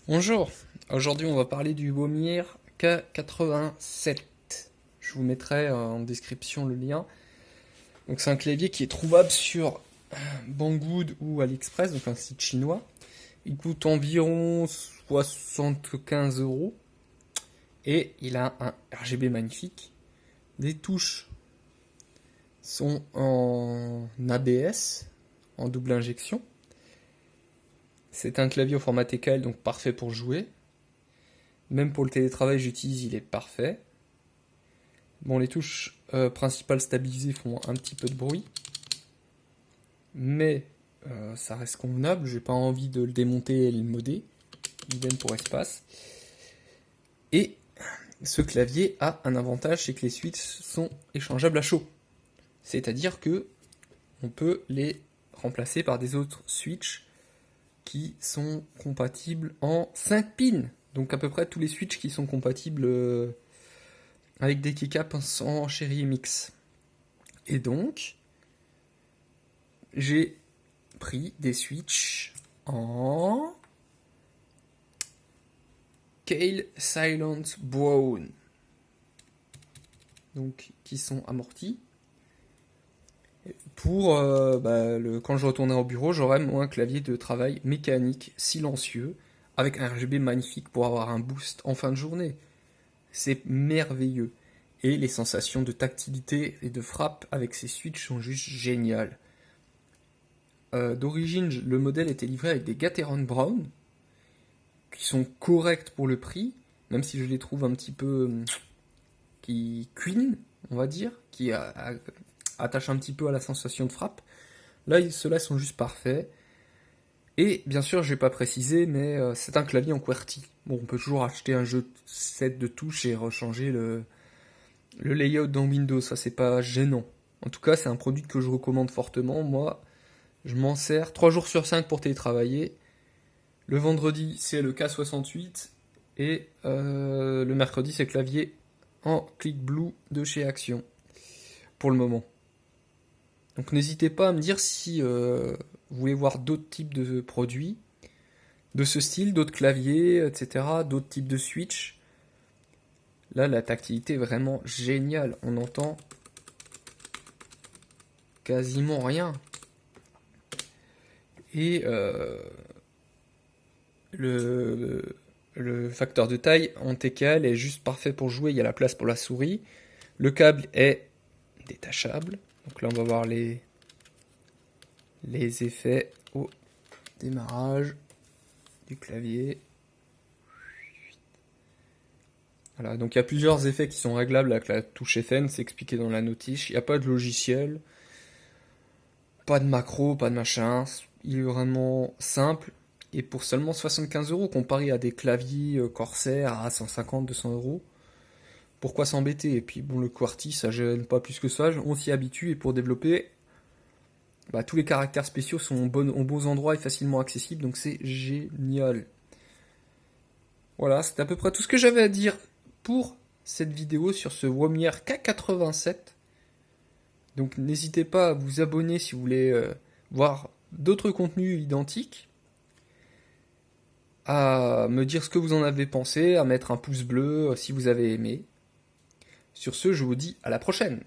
Bonjour, aujourd'hui on va parler du Womir K87. Je vous mettrai en description le lien. Donc c'est un clavier qui est trouvable sur Banggood ou AliExpress, donc un site chinois. Il coûte environ 75 euros et il a un RGB magnifique. Les touches sont en ABS, en double injection. C'est un clavier au format TKL, donc parfait pour jouer. Même pour le télétravail, j'utilise, il est parfait. Bon, les touches principales stabilisées font un petit peu de bruit, mais ça reste convenable. J'ai pas envie de le démonter et le modder. Idem pour espace. Et ce clavier a un avantage, c'est que les switches sont échangeables à chaud. C'est-à-dire que on peut les remplacer par des autres switches qui sont compatibles en 5 pins. Donc à peu près tous les switches qui sont compatibles avec des keycaps en Cherry MX. Et donc, j'ai pris des switches en Kale Silent Brown, donc qui sont amortis. Pour quand je retournerai au bureau, j'aurai un clavier de travail mécanique, silencieux, avec un RGB magnifique pour avoir un boost en fin de journée. C'est merveilleux. Et les sensations de tactilité et de frappe avec ces switches sont juste géniales. D'origine, le modèle était livré avec des Gateron Brown, qui sont corrects pour le prix, même si je les trouve un petit peu qui cuinent, on va dire, qui attachent un petit peu à la sensation de frappe. Là, ceux-là sont juste parfaits. Et bien sûr, je vais pas préciser, mais c'est un clavier en QWERTY. Bon, on peut toujours acheter un jeu set de touches et rechanger le layout dans Windows, ça c'est pas gênant. En tout cas, c'est un produit que je recommande fortement. Moi, je m'en sers 3 jours sur 5 pour télétravailler. Le vendredi, c'est le K68 et le mercredi, c'est le clavier en Click Blue de chez Action pour le moment. Donc n'hésitez pas à me dire si vous voulez voir d'autres types de produits de ce style, d'autres claviers, etc., d'autres types de switch. Là, la tactilité est vraiment géniale. On entend quasiment rien. Et le facteur de taille en TKL est juste parfait pour jouer. Il y a la place pour la souris. Le câble est détachable. Donc là, on va voir les effets au démarrage du clavier. Voilà, donc il y a plusieurs effets qui sont réglables avec la touche FN, c'est expliqué dans la notice. Il n'y a pas de logiciel, pas de macro, pas de machin. Il est vraiment simple. Et pour seulement 75 euros, comparé à des claviers Corsair à 150-200 euros, pourquoi s'embêter? Et puis bon, le QWERTY, ça gêne pas plus que ça, on s'y habitue. Et pour développer, tous les caractères spéciaux sont aux beaux endroits et facilement accessibles, donc c'est génial. Voilà, c'est à peu près tout ce que j'avais à dire pour cette vidéo sur ce Womir K87. Donc n'hésitez pas à vous abonner si vous voulez voir d'autres contenus identiques, à me dire ce que vous en avez pensé, à mettre un pouce bleu si vous avez aimé. Sur ce, je vous dis à la prochaine.